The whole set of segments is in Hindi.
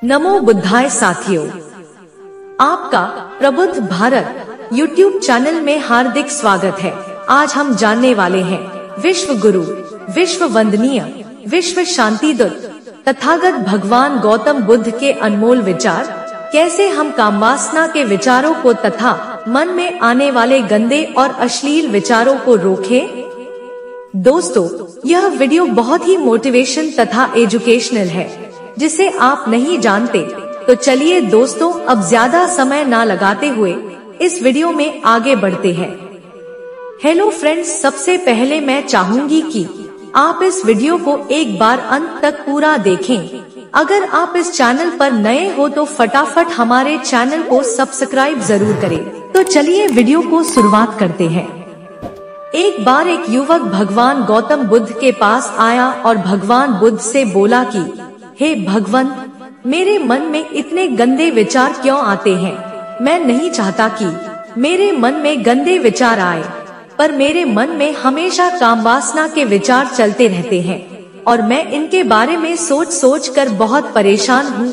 नमो बुद्धाय साथियों, आपका प्रबुद्ध भारत यूट्यूब चैनल में हार्दिक स्वागत है। आज हम जानने वाले हैं विश्व गुरु, विश्व वंदनीय, विश्व शांति दूत तथागत भगवान गौतम बुद्ध के अनमोल विचार। कैसे हम कामवासना के विचारों को तथा मन में आने वाले गंदे और अश्लील विचारों को रोकें। दोस्तों, यह वीडियो बहुत ही मोटिवेशन तथा एजुकेशनल है, जिसे आप नहीं जानते। तो चलिए दोस्तों, अब ज्यादा समय ना लगाते हुए इस वीडियो में आगे बढ़ते हैं। हेलो फ्रेंड्स, सबसे पहले मैं चाहूंगी कि आप इस वीडियो को एक बार अंत तक पूरा देखें। अगर आप इस चैनल पर नए हो तो फटाफट हमारे चैनल को सब्सक्राइब जरूर करें। तो चलिए वीडियो को शुरुआत करते हैं। एक बार एक युवक भगवान गौतम बुद्ध के पास आया और भगवान बुद्ध से बोला कि हे भगवंत, मेरे मन में इतने गंदे विचार क्यों आते हैं? मैं नहीं चाहता कि मेरे मन में गंदे विचार आए, पर मेरे मन में हमेशा कामवासना के विचार चलते रहते हैं और मैं इनके बारे में सोच सोच कर बहुत परेशान हूँ।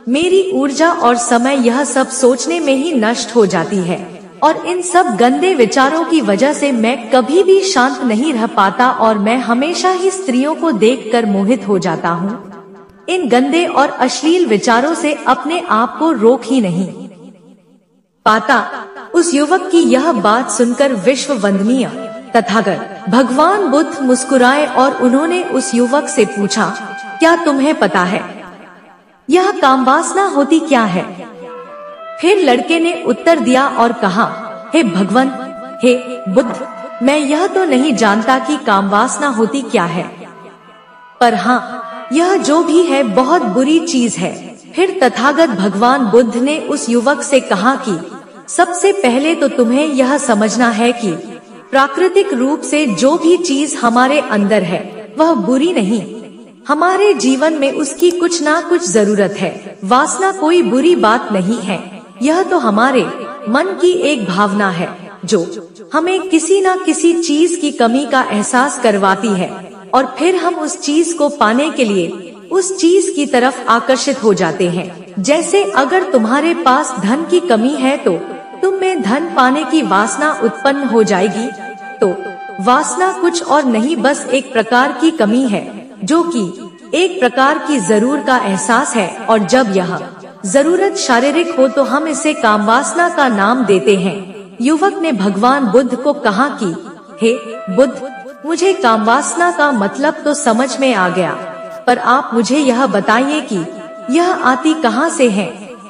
मेरी ऊर्जा और समय यह सब सोचने में ही नष्ट हो जाती है और इन सब गंदे विचारों की वजह से मैं कभी भी शांत नहीं रह पाता और मैं हमेशा ही स्त्रियों को देखकर मोहित हो जाता हूँ। इन गंदे और अश्लील विचारों से अपने आप को रोक ही नहीं पाता। उस युवक की यह बात सुनकर विश्व वंदनीय तथागत भगवान बुद्ध मुस्कुराए और उन्होंने उस युवक से पूछा, क्या तुम्हें पता है यह कामवासना होती क्या है? फिर लड़के ने उत्तर दिया और कहा, हे भगवान, हे बुद्ध, मैं यह तो नहीं जानता कि कामवासना होती क्या है, पर हाँ, यह जो भी है बहुत बुरी चीज है। फिर तथागत भगवान बुद्ध ने उस युवक से कहा कि सबसे पहले तो तुम्हें यह समझना है कि प्राकृतिक रूप से जो भी चीज हमारे अंदर है वह बुरी नहीं। हमारे जीवन में उसकी कुछ ना कुछ जरूरत है। वासना कोई बुरी बात नहीं है, यह तो हमारे मन की एक भावना है जो हमें किसी न किसी चीज की कमी का एहसास करवाती है और फिर हम उस चीज को पाने के लिए उस चीज की तरफ आकर्षित हो जाते हैं। जैसे अगर तुम्हारे पास धन की कमी है तो तुम में धन पाने की वासना उत्पन्न हो जाएगी। तो वासना कुछ और नहीं, बस एक प्रकार की कमी है जो कि एक प्रकार की जरूरत का एहसास है, और जब यह जरूरत शारीरिक हो तो हम इसे कामवासना का नाम देते हैं। युवक ने भगवान बुद्ध को कहा कि हे बुद्ध, मुझे कामवासना का मतलब तो समझ में आ गया, पर आप मुझे यह बताइए कि यह आती कहाँ से है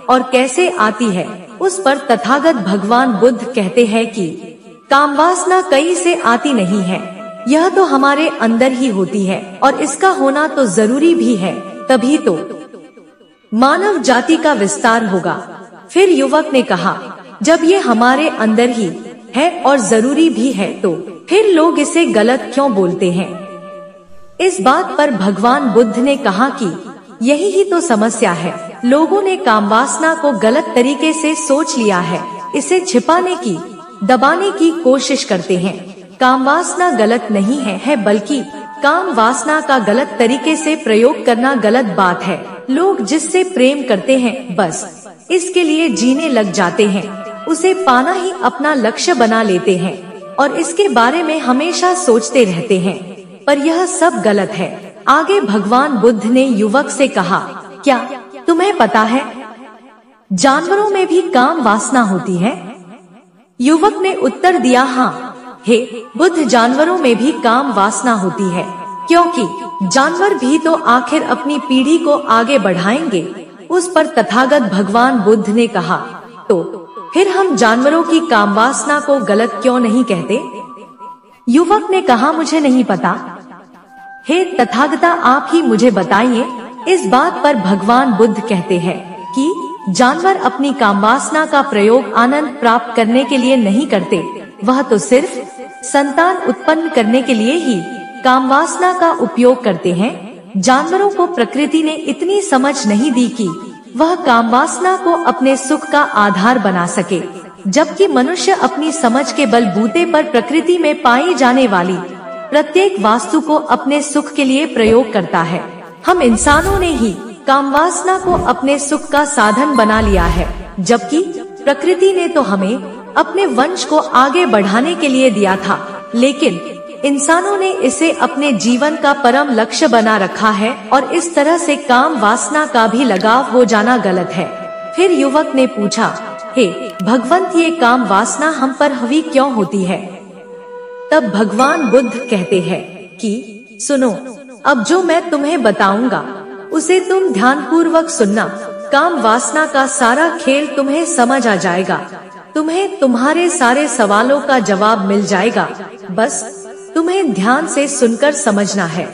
और कैसे आती है। उस पर तथागत भगवान बुद्ध कहते हैं कि कामवासना कहीं से आती नहीं है, यह तो हमारे अंदर ही होती है और इसका होना तो जरूरी भी है, तभी तो मानव जाति का विस्तार होगा। फिर युवक ने कहा, जब ये हमारे अंदर ही है और जरूरी भी है तो फिर लोग इसे गलत क्यों बोलते हैं? इस बात पर भगवान बुद्ध ने कहा कि यही ही तो समस्या है। लोगों ने कामवासना को गलत तरीके से सोच लिया है, इसे छिपाने की, दबाने की कोशिश करते हैं। कामवासना गलत नहीं है, बल्कि काम वासना का गलत तरीके से प्रयोग करना गलत बात है। लोग जिससे प्रेम करते हैं बस इसके लिए जीने लग जाते हैं, उसे पाना ही अपना लक्ष्य बना लेते हैं और इसके बारे में हमेशा सोचते रहते हैं, पर यह सब गलत है। आगे भगवान बुद्ध ने युवक से कहा, क्या तुम्हें पता है जानवरों में भी काम वासना होती है? युवक ने उत्तर दिया, हाँ हे बुद्ध, जानवरों में भी काम वासना होती है, क्योंकि जानवर भी तो आखिर अपनी पीढ़ी को आगे बढ़ाएंगे। उस पर तथागत भगवान बुद्ध ने कहा, तो फिर हम जानवरों की कामवासना को गलत क्यों नहीं कहते? युवक ने कहा, मुझे नहीं पता। हे तथागता, आप ही मुझे बताइए। इस बात पर भगवान बुद्ध कहते हैं कि जानवर अपनी कामवासना का प्रयोग आनंद प्राप्त करने के लिए नहीं करते, वह तो सिर्फ संतान उत्पन्न करने के लिए ही कामवासना का उपयोग करते हैं। जानवरों को प्रकृति ने इतनी समझ नहीं दी कि वह कामवासना को अपने सुख का आधार बना सके, जबकि मनुष्य अपनी समझ के बलबूते पर प्रकृति में पाई जाने वाली प्रत्येक वास्तु को अपने सुख के लिए प्रयोग करता है। हम इंसानों ने ही कामवासना को अपने सुख का साधन बना लिया है, जबकि प्रकृति ने तो हमें अपने वंश को आगे बढ़ाने के लिए दिया था, लेकिन इंसानों ने इसे अपने जीवन का परम लक्ष्य बना रखा है और इस तरह से काम वासना का भी लगाव हो जाना गलत है। फिर युवक ने पूछा, हे भगवंत, ये काम वासना हम पर हावी क्यों होती है? तब भगवान बुद्ध कहते हैं कि सुनो, अब जो मैं तुम्हें बताऊंगा उसे तुम ध्यानपूर्वक सुनना। काम वासना का सारा खेल तुम्हें समझ आ जाएगा, तुम्हें तुम्हारे सारे सवालों का जवाब मिल जाएगा, बस तुम्हें ध्यान से सुनकर समझना है।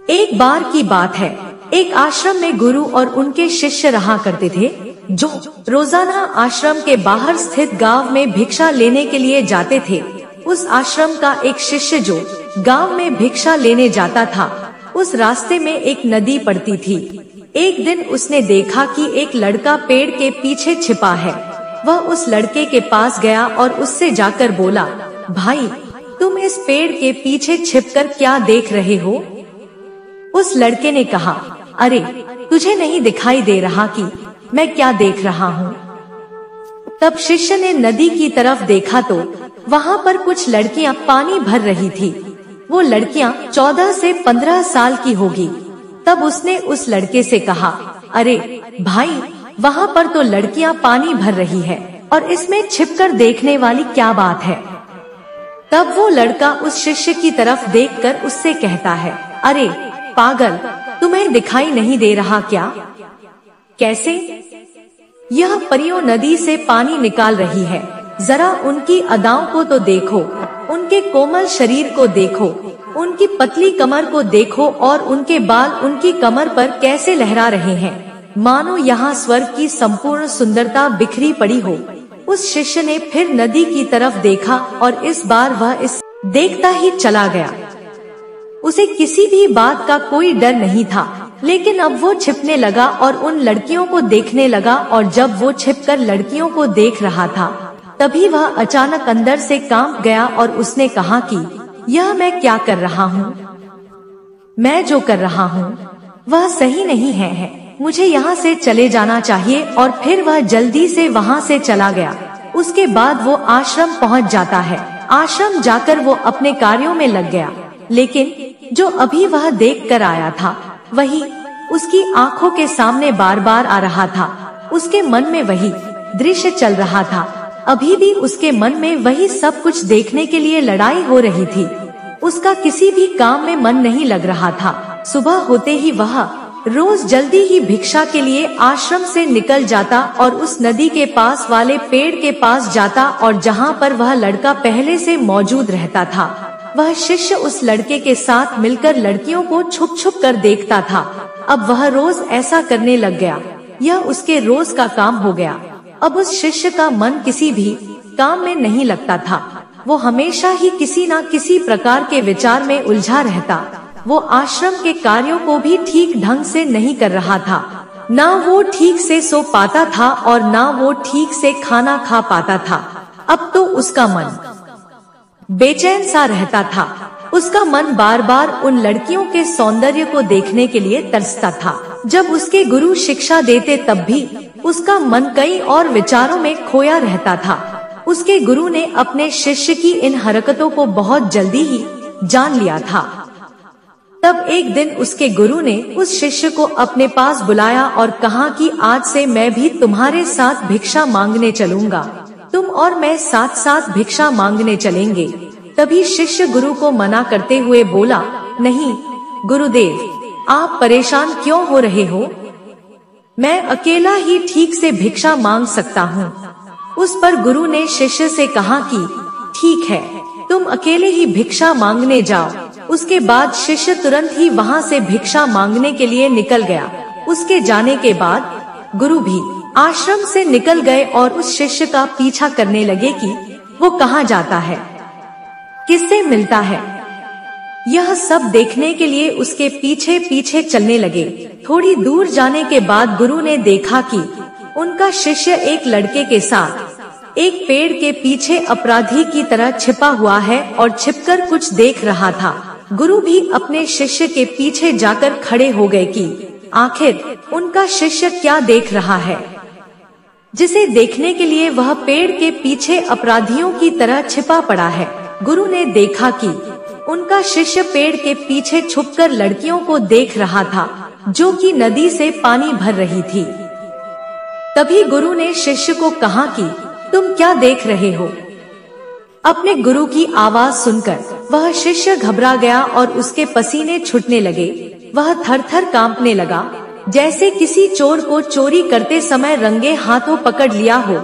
एक बार की बात है, एक आश्रम में गुरु और उनके शिष्य रहा करते थे, जो रोजाना आश्रम के बाहर स्थित गांव में भिक्षा लेने के लिए जाते थे। उस आश्रम का एक शिष्य जो गांव में भिक्षा लेने जाता था, उस रास्ते में एक नदी पड़ती थी। एक दिन उसने देखा कि एक लड़का पेड़ के पीछे छिपा है। वह उस लड़के के पास गया और उससे जाकर बोला, भाई, तुम इस पेड़ के पीछे छिपकर क्या देख रहे हो? उस लड़के ने कहा, अरे तुझे नहीं दिखाई दे रहा कि मैं क्या देख रहा हूँ? तब शिष्य ने नदी की तरफ देखा तो वहाँ पर कुछ लड़कियाँ पानी भर रही थी। वो लड़कियाँ 14 से 15 साल की होगी। तब उसने उस लड़के से कहा, अरे भाई, वहाँ पर तो लड़कियाँ पानी भर रही है और इसमें छिपकर देखने वाली क्या बात है? तब वो लड़का उस शिष्य की तरफ देखकर उससे कहता है, अरे पागल, तुम्हें दिखाई नहीं दे रहा क्या? कैसे? यह परियों नदी से पानी निकाल रही है, जरा उनकी अदाओं को तो देखो, उनके कोमल शरीर को देखो, उनकी पतली कमर को देखो और उनके बाल उनकी कमर पर कैसे लहरा रहे हैं, मानो यहाँ स्वर्ग की संपूर्ण सुंदरता बिखरी पड़ी हो। उस शिष्य ने फिर नदी की तरफ देखा और इस बार वह इस देखता ही चला गया। उसे किसी भी बात का कोई डर नहीं था, लेकिन अब वो छिपने लगा और उन लड़कियों को देखने लगा। और जब वो छिपकर लड़कियों को देख रहा था, तभी वह अचानक अंदर से कांप गया और उसने कहा कि यह मैं क्या कर रहा हूँ? मैं जो कर रहा हूँ वह सही नहीं है, मुझे यहाँ से चले जाना चाहिए। और फिर वह जल्दी से वहाँ से चला गया। उसके बाद वो आश्रम पहुँच जाता है। आश्रम जाकर वो अपने कार्यों में लग गया, लेकिन जो अभी वह देख कर आया था वही उसकी आंखों के सामने बार बार आ रहा था। उसके मन में वही दृश्य चल रहा था। अभी भी उसके मन में वही सब कुछ देखने के लिए लड़ाई हो रही थी। उसका किसी भी काम में मन नहीं लग रहा था। सुबह होते ही वह रोज जल्दी ही भिक्षा के लिए आश्रम से निकल जाता और उस नदी के पास वाले पेड़ के पास जाता, और जहाँ पर वह लड़का पहले से मौजूद रहता था, वह शिष्य उस लड़के के साथ मिलकर लड़कियों को छुप छुप कर देखता था। अब वह रोज ऐसा करने लग गया। यह उसके रोज का काम हो गया। अब उस शिष्य का मन किसी भी काम में नहीं लगता था। वो हमेशा ही किसी न किसी प्रकार के विचार में उलझा रहता। वो आश्रम के कार्यों को भी ठीक ढंग से नहीं कर रहा था। ना वो ठीक से सो पाता था और ना वो ठीक से खाना खा पाता था। अब तो उसका मन बेचैन सा रहता था। उसका मन बार बार उन लड़कियों के सौंदर्य को देखने के लिए तरसता था। जब उसके गुरु शिक्षा देते तब भी उसका मन कई और विचारों में खोया रहता था। उसके गुरु ने अपने शिष्य की इन हरकतों को बहुत जल्दी ही जान लिया था। तब एक दिन उसके गुरु ने उस शिष्य को अपने पास बुलाया और कहा कि आज से मैं भी तुम्हारे साथ भिक्षा मांगने चलूंगा। तुम और मैं साथ साथ भिक्षा मांगने चलेंगे। तभी शिष्य गुरु को मना करते हुए बोला, नहीं गुरुदेव, आप परेशान क्यों हो रहे हो? मैं अकेला ही ठीक से भिक्षा मांग सकता हूँ। उस पर गुरु ने शिष्य से कहा कि ठीक है, तुम अकेले ही भिक्षा मांगने जाओ। उसके बाद शिष्य तुरंत ही वहाँ से भिक्षा मांगने के लिए निकल गया। उसके जाने के बाद गुरु भी आश्रम से निकल गए और उस शिष्य का पीछा करने लगे कि वो कहाँ जाता है, किससे मिलता है। यह सब देखने के लिए उसके पीछे पीछे चलने लगे। थोड़ी दूर जाने के बाद गुरु ने देखा कि उनका शिष्य एक लड़के के साथ एक पेड़ के पीछे अपराधी की तरह छिपा हुआ है और छिपकर कुछ देख रहा था। गुरु भी अपने शिष्य के पीछे जाकर खड़े हो गए कि आखिर उनका शिष्य क्या देख रहा है, जिसे देखने के लिए वह पेड़ के पीछे अपराधियों की तरह छिपा पड़ा है। गुरु ने देखा कि उनका शिष्य पेड़ के पीछे छुपकर लड़कियों को देख रहा था, जो कि नदी से पानी भर रही थी। तभी गुरु ने शिष्य को कहा कि तुम क्या देख रहे हो? अपने गुरु की आवाज सुनकर वह शिष्य घबरा गया और उसके पसीने छूटने लगे। वह थर-थर कांपने लगा, जैसे किसी चोर को चोरी करते समय रंगे हाथों पकड़ लिया हो।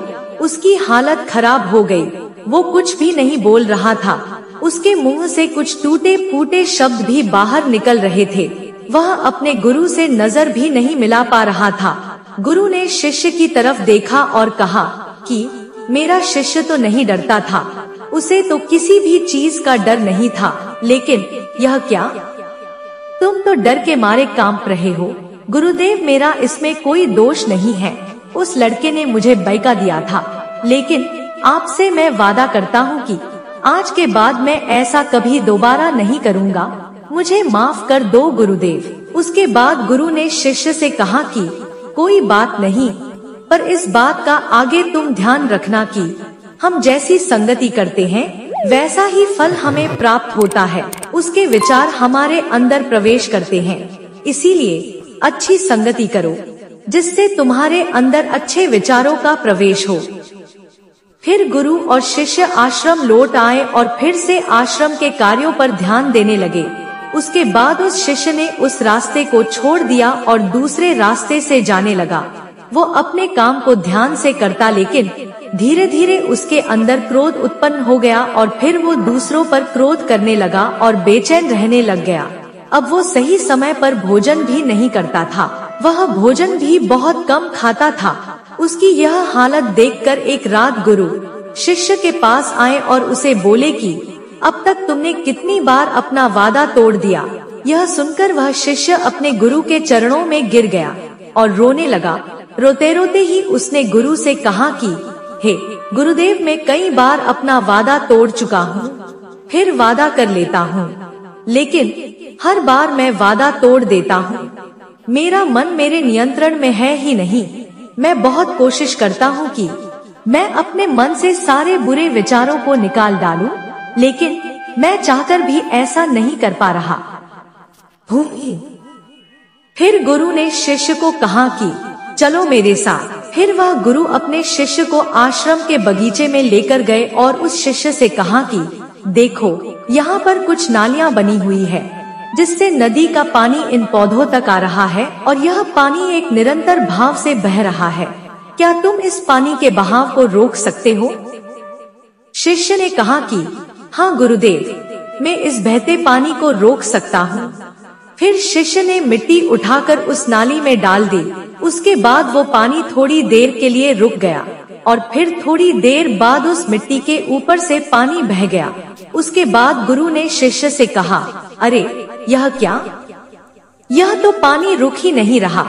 उसकी हालत खराब हो गई। वो कुछ भी नहीं बोल रहा था। उसके मुंह से कुछ टूटे फूटे शब्द भी बाहर निकल रहे थे। वह अपने गुरु से नजर भी नहीं मिला पा रहा था। गुरु ने शिष्य की तरफ देखा और कहा कि मेरा शिष्य तो नहीं डरता था, उसे तो किसी भी चीज का डर नहीं था, लेकिन यह क्या? तुम तो डर के मारे कांप रहे हो। गुरुदेव, मेरा इसमें कोई दोष नहीं है। उस लड़के ने मुझे बहका दिया था, लेकिन आपसे मैं वादा करता हूँ कि आज के बाद मैं ऐसा कभी दोबारा नहीं करूँगा। मुझे माफ कर दो गुरुदेव। उसके बाद गुरु ने शिष्य से कहा कि कोई बात नहीं, पर इस बात का आगे तुम ध्यान रखना कि हम जैसी संगति करते हैं वैसा ही फल हमें प्राप्त होता है। उसके विचार हमारे अंदर प्रवेश करते हैं, इसीलिए अच्छी संगति करो जिससे तुम्हारे अंदर अच्छे विचारों का प्रवेश हो। फिर गुरु और शिष्य आश्रम लौट आए और फिर से आश्रम के कार्यों पर ध्यान देने लगे। उसके बाद उस शिष्य ने उस रास्ते को छोड़ दिया और दूसरे रास्ते से जाने लगा। वो अपने काम को ध्यान से करता, लेकिन धीरे धीरे उसके अंदर क्रोध उत्पन्न हो गया और फिर वो दूसरों पर क्रोध करने लगा और बेचैन रहने लग गया। अब वो सही समय पर भोजन भी नहीं करता था। वह भोजन भी बहुत कम खाता था। उसकी यह हालत देखकर एक रात गुरु शिष्य के पास आए और उसे बोले कि अब तक तुमने कितनी बार अपना वादा तोड़ दिया। यह सुनकर वह शिष्य अपने गुरु के चरणों में गिर गया और रोने लगा। रोते रोते ही उसने गुरु से कहा कि हे गुरुदेव, मैं कई बार अपना वादा तोड़ चुका हूँ, फिर वादा कर लेता हूँ, लेकिन हर बार मैं वादा तोड़ देता हूँ। मेरा मन मेरे नियंत्रण में है ही नहीं। मैं बहुत कोशिश करता हूँ कि मैं अपने मन से सारे बुरे विचारों को निकाल डालूं, लेकिन मैं चाहकर भी ऐसा नहीं कर पा रहा हूँ। फिर गुरु ने शिष्य को कहा कि चलो मेरे साथ। फिर वह गुरु अपने शिष्य को आश्रम के बगीचे में लेकर गए और उस शिष्य से कहा कि देखो, यहाँ पर कुछ नालियाँ बनी हुई है, जिससे नदी का पानी इन पौधों तक आ रहा है और यह पानी एक निरंतर भाव से बह रहा है। क्या तुम इस पानी के बहाव को रोक सकते हो? शिष्य ने कहा कि हाँ गुरुदेव, मैं इस बहते पानी को रोक सकता हूँ। फिर शिष्य ने मिट्टी उठाकर उस नाली में डाल दी। उसके बाद वो पानी थोड़ी देर के लिए रुक गया और फिर थोड़ी देर बाद उस मिट्टी के ऊपर से पानी बह गया। उसके बाद गुरु ने शिष्य से कहा, अरे यह क्या? यह तो पानी रुक ही नहीं रहा।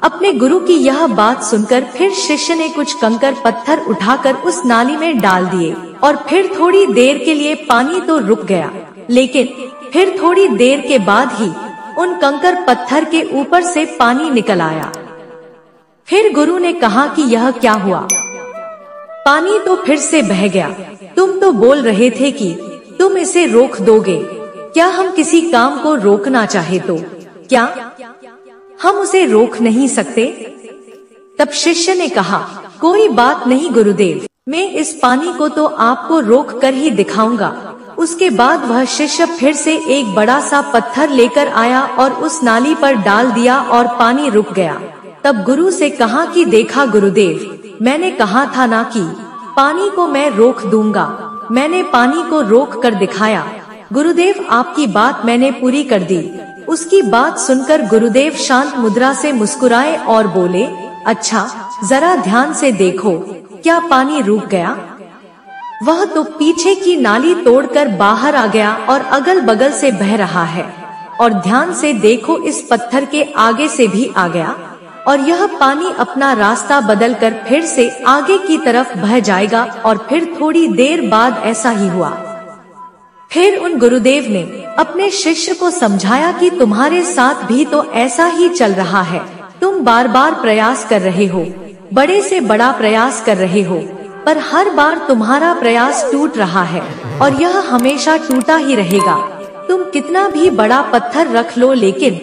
अपने गुरु की यह बात सुनकर फिर शिष्य ने कुछ कंकर पत्थर उठाकर उस नाली में डाल दिए और फिर थोड़ी देर के लिए पानी तो रुक गया, लेकिन फिर थोड़ी देर के बाद ही उन कंकर पत्थर के ऊपर से पानी निकल आया। फिर गुरु ने कहा कि यह क्या हुआ? पानी तो फिर से बह गया। तुम तो बोल रहे थे कि तुम इसे रोक दोगे। क्या हम किसी काम को रोकना चाहे तो क्या हम उसे रोक नहीं सकते? तब शिष्य ने कहा, कोई बात नहीं गुरुदेव, मैं इस पानी को तो आपको रोक कर ही दिखाऊंगा। उसके बाद वह शिष्य फिर से एक बड़ा सा पत्थर लेकर आया और उस नाली पर डाल दिया और पानी रुक गया। तब गुरु से कहा कि देखा गुरुदेव, मैंने कहा था ना कि पानी को मैं रोक दूंगा। मैंने पानी को रोक कर दिखाया। गुरुदेव, आपकी बात मैंने पूरी कर दी। उसकी बात सुनकर गुरुदेव शांत मुद्रा से मुस्कुराए और बोले, अच्छा, जरा ध्यान से देखो, क्या पानी रुक गया? वह तो पीछे की नाली तोड़कर बाहर आ गया और अगल बगल से बह रहा है। और ध्यान से देखो, इस पत्थर के आगे से भी आ गया और यह पानी अपना रास्ता बदलकर फिर से आगे की तरफ बह जाएगा और फिर थोड़ी देर बाद ऐसा ही हुआ। फिर उन गुरुदेव ने अपने शिष्य को समझाया कि तुम्हारे साथ भी तो ऐसा ही चल रहा है। तुम बार बार प्रयास कर रहे हो, बड़े से बड़ा प्रयास कर रहे हो, पर हर बार तुम्हारा प्रयास टूट रहा है और यह हमेशा टूटा ही रहेगा। तुम कितना भी बड़ा पत्थर रख लो, लेकिन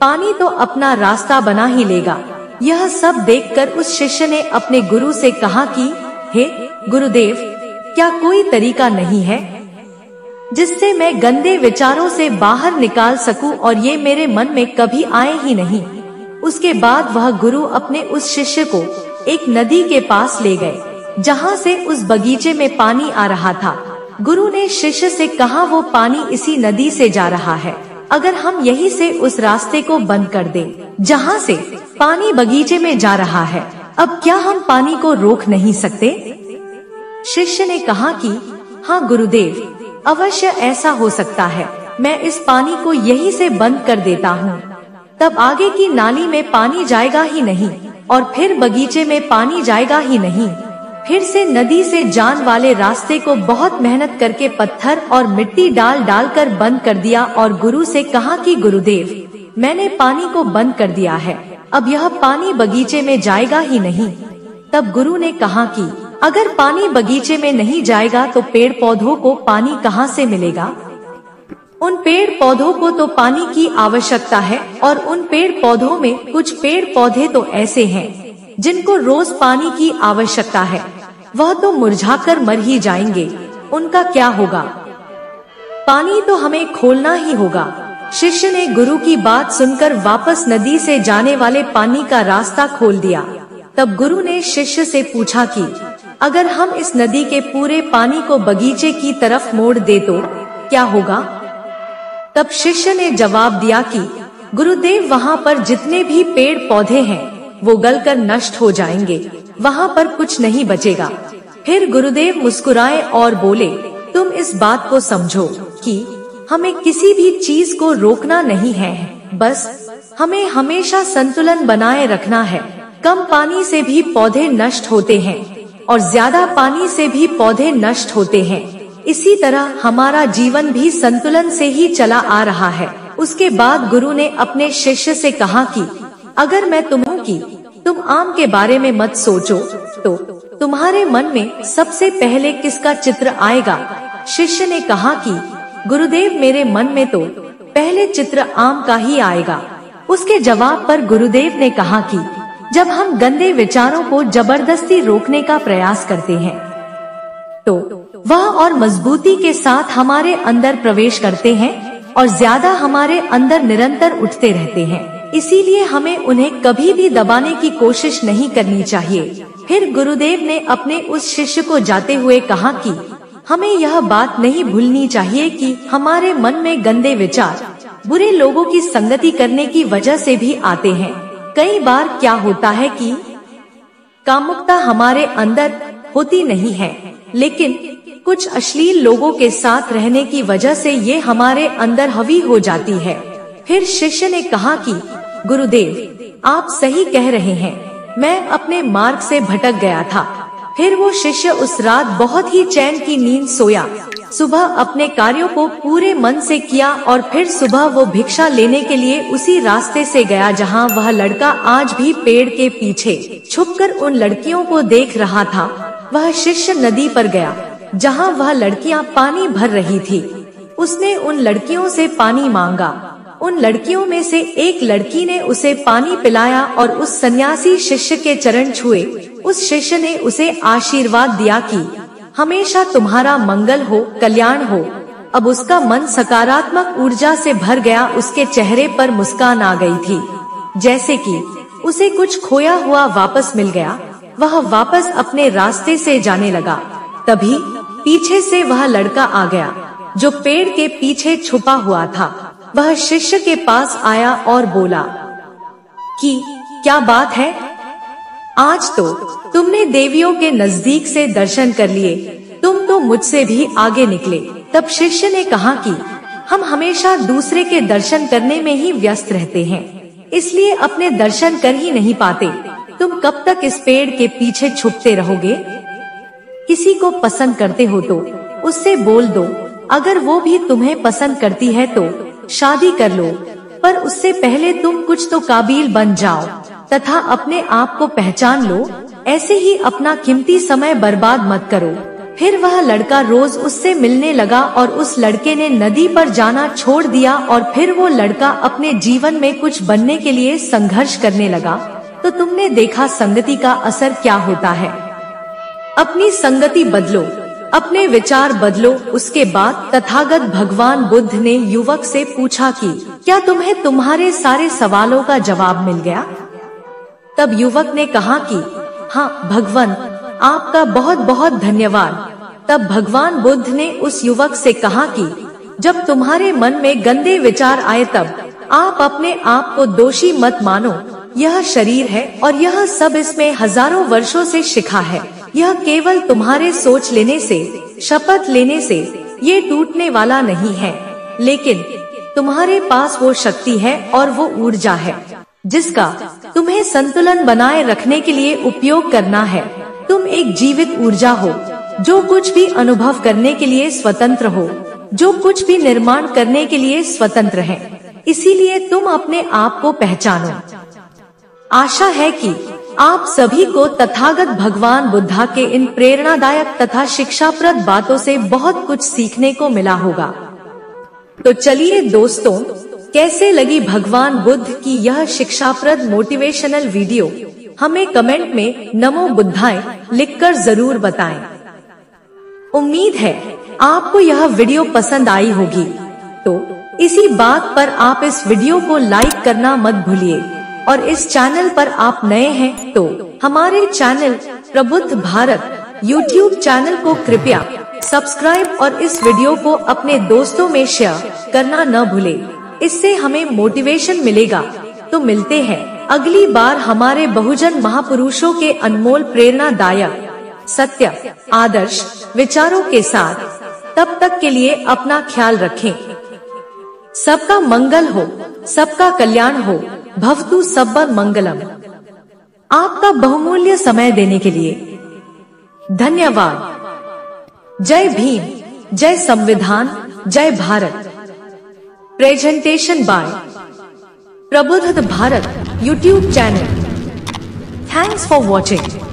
पानी तो अपना रास्ता बना ही लेगा। यह सब देखकर उस शिष्य ने अपने गुरु से कहा कि हे गुरुदेव, क्या कोई तरीका नहीं है जिससे मैं गंदे विचारों से बाहर निकाल सकूं और ये मेरे मन में कभी आए ही नहीं। उसके बाद वह गुरु अपने उस शिष्य को एक नदी के पास ले गए, जहाँ से उस बगीचे में पानी आ रहा था। गुरु ने शिष्य से कहा, वो पानी इसी नदी से जा रहा है। अगर हम यहीं से उस रास्ते को बंद कर दें, जहाँ से पानी बगीचे में जा रहा है, अब क्या हम पानी को रोक नहीं सकते? शिष्य ने कहा कि हाँ गुरुदेव, अवश्य ऐसा हो सकता है। मैं इस पानी को यहीं से बंद कर देता हूँ, तब आगे की नाली में पानी जाएगा ही नहीं और फिर बगीचे में पानी जाएगा ही नहीं। फिर से नदी से जान वाले रास्ते को बहुत मेहनत करके पत्थर और मिट्टी डाल डाल कर बंद कर दिया और गुरु से कहा कि गुरुदेव, मैंने पानी को बंद कर दिया है, अब यह पानी बगीचे में जाएगा ही नहीं। तब गुरु ने कहा कि अगर पानी बगीचे में नहीं जाएगा तो पेड़ पौधों को पानी कहाँ से मिलेगा? उन पेड़ पौधों को तो पानी की आवश्यकता है और उन पेड़ पौधों में कुछ पेड़ पौधे तो ऐसे हैं जिनको रोज पानी की आवश्यकता है, वह तो मुरझाकर मर ही जाएंगे, उनका क्या होगा? पानी तो हमें खोलना ही होगा। शिष्य ने गुरु की बात सुनकर वापस नदी से जाने वाले पानी का रास्ता खोल दिया। तब गुरु ने शिष्य से पूछा कि अगर हम इस नदी के पूरे पानी को बगीचे की तरफ मोड़ दे तो क्या होगा? तब शिष्य ने जवाब दिया कि गुरुदेव, वहाँ पर जितने भी पेड़ पौधे हैं वो गलकर नष्ट हो जाएंगे, वहाँ पर कुछ नहीं बचेगा। फिर गुरुदेव मुस्कुराए और बोले, तुम इस बात को समझो कि हमें किसी भी चीज को रोकना नहीं है, बस हमें हमेशा संतुलन बनाए रखना है। कम पानी से भी पौधे नष्ट होते हैं और ज्यादा पानी से भी पौधे नष्ट होते हैं। इसी तरह हमारा जीवन भी संतुलन से ही चला आ रहा है। उसके बाद गुरु ने अपने शिष्य से कहा कि अगर मैं तुम आम के बारे में मत सोचो तो तुम्हारे मन में सबसे पहले किसका चित्र आएगा? शिष्य ने कहा कि गुरुदेव, मेरे मन में तो पहले चित्र आम का ही आएगा। उसके जवाब पर गुरुदेव ने कहा कि जब हम गंदे विचारों को जबरदस्ती रोकने का प्रयास करते हैं तो वह और मजबूती के साथ हमारे अंदर प्रवेश करते हैं और ज्यादा हमारे अंदर निरंतर उठते रहते हैं। इसीलिए हमें उन्हें कभी भी दबाने की कोशिश नहीं करनी चाहिए। फिर गुरुदेव ने अपने उस शिष्य को जाते हुए कहा कि हमें यह बात नहीं भूलनी चाहिए कि हमारे मन में गंदे विचार बुरे लोगों की संगति करने की वजह से भी आते हैं। कई बार क्या होता है कि कामुकता हमारे अंदर होती नहीं है, लेकिन कुछ अश्लील लोगों के साथ रहने की वजह से ये हमारे अंदर हावी हो जाती है। फिर शिष्य ने कहा कि गुरुदेव, आप सही कह रहे हैं, मैं अपने मार्ग से भटक गया था। फिर वो शिष्य उस रात बहुत ही चैन की नींद सोया। सुबह अपने कार्यों को पूरे मन से किया और फिर सुबह वो भिक्षा लेने के लिए उसी रास्ते से गया जहाँ वह लड़का आज भी पेड़ के पीछे छुपकर उन लड़कियों को देख रहा था। वह शिष्य नदी पर गया जहाँ वह लड़कियाँ पानी भर रही थी। उसने उन लड़कियों से पानी मांगा। उन लड़कियों में से एक लड़की ने उसे पानी पिलाया और उस सन्यासी शिष्य के चरण छुए। उस शिष्य ने उसे आशीर्वाद दिया कि हमेशा तुम्हारा मंगल हो, कल्याण हो। अब उसका मन सकारात्मक ऊर्जा से भर गया। उसके चेहरे पर मुस्कान आ गई थी, जैसे कि उसे कुछ खोया हुआ वापस मिल गया। वह वापस अपने रास्ते से जाने लगा। तभी पीछे से वह लड़का आ गया जो पेड़ के पीछे छुपा हुआ था। वह शिष्य के पास आया और बोला कि क्या बात है, आज तो तुमने देवियों के नजदीक से दर्शन कर लिए, तुम तो मुझसे भी आगे निकले। तब शिष्य ने कहा कि हम हमेशा दूसरे के दर्शन करने में ही व्यस्त रहते हैं, इसलिए अपने दर्शन कर ही नहीं पाते। तुम कब तक इस पेड़ के पीछे छुपते रहोगे? किसी को पसंद करते हो तो उससे बोल दो, अगर वो भी तुम्हें पसंद करती है तो शादी कर लो, पर उससे पहले तुम कुछ तो काबिल बन जाओ तथा अपने आप को पहचान लो। ऐसे ही अपना कीमती समय बर्बाद मत करो। फिर वह लड़का रोज उससे मिलने लगा और उस लड़के ने नदी पर जाना छोड़ दिया और फिर वो लड़का अपने जीवन में कुछ बनने के लिए संघर्ष करने लगा। तो तुमने देखा संगति का असर क्या होता है। अपनी संगति बदलो, अपने विचार बदलो। उसके बाद तथागत भगवान बुद्ध ने युवक से पूछा कि क्या तुम्हें तुम्हारे सारे सवालों का जवाब मिल गया? तब युवक ने कहा कि हाँ भगवान, आपका बहुत बहुत धन्यवाद। तब भगवान बुद्ध ने उस युवक से कहा कि जब तुम्हारे मन में गंदे विचार आए तब आप अपने आप को दोषी मत मानो। यह शरीर है और यह सब इसमें हजारों वर्षों से शिखा है। यह केवल तुम्हारे सोच लेने से, शपथ लेने से ये टूटने वाला नहीं है, लेकिन तुम्हारे पास वो शक्ति है और वो ऊर्जा है जिसका तुम्हें संतुलन बनाए रखने के लिए उपयोग करना है। तुम एक जीवित ऊर्जा हो जो कुछ भी अनुभव करने के लिए स्वतंत्र हो, जो कुछ भी निर्माण करने के लिए स्वतंत्र है। इसीलिए तुम अपने आप को पहचानो। आशा है कि आप सभी को तथागत भगवान बुद्धा के इन प्रेरणादायक तथा शिक्षाप्रद बातों से बहुत कुछ सीखने को मिला होगा। तो चलिए दोस्तों, कैसे लगी भगवान बुद्ध की यह शिक्षाप्रद मोटिवेशनल वीडियो? हमें कमेंट में नमो बुद्धाय लिखकर जरूर बताएं। उम्मीद है आपको यह वीडियो पसंद आई होगी। तो इसी बात पर आप इस वीडियो को लाइक करना मत भूलिए और इस चैनल पर आप नए हैं तो हमारे चैनल प्रबुद्ध भारत यूट्यूब चैनल को कृपया सब्सक्राइब और इस वीडियो को अपने दोस्तों में शेयर करना न भूले। इससे हमें मोटिवेशन मिलेगा। तो मिलते हैं अगली बार हमारे बहुजन महापुरुषों के अनमोल प्रेरणादायक सत्य आदर्श विचारों के साथ। तब तक के लिए अपना ख्याल रखें। सबका मंगल हो, सबका कल्याण हो। भवतु सब्बा मंगलम। आपका बहुमूल्य समय देने के लिए धन्यवाद। जय भीम, जय संविधान, जय भारत। प्रेजेंटेशन बाय प्रबुद्ध Bharat YouTube channel. Thanks for watching.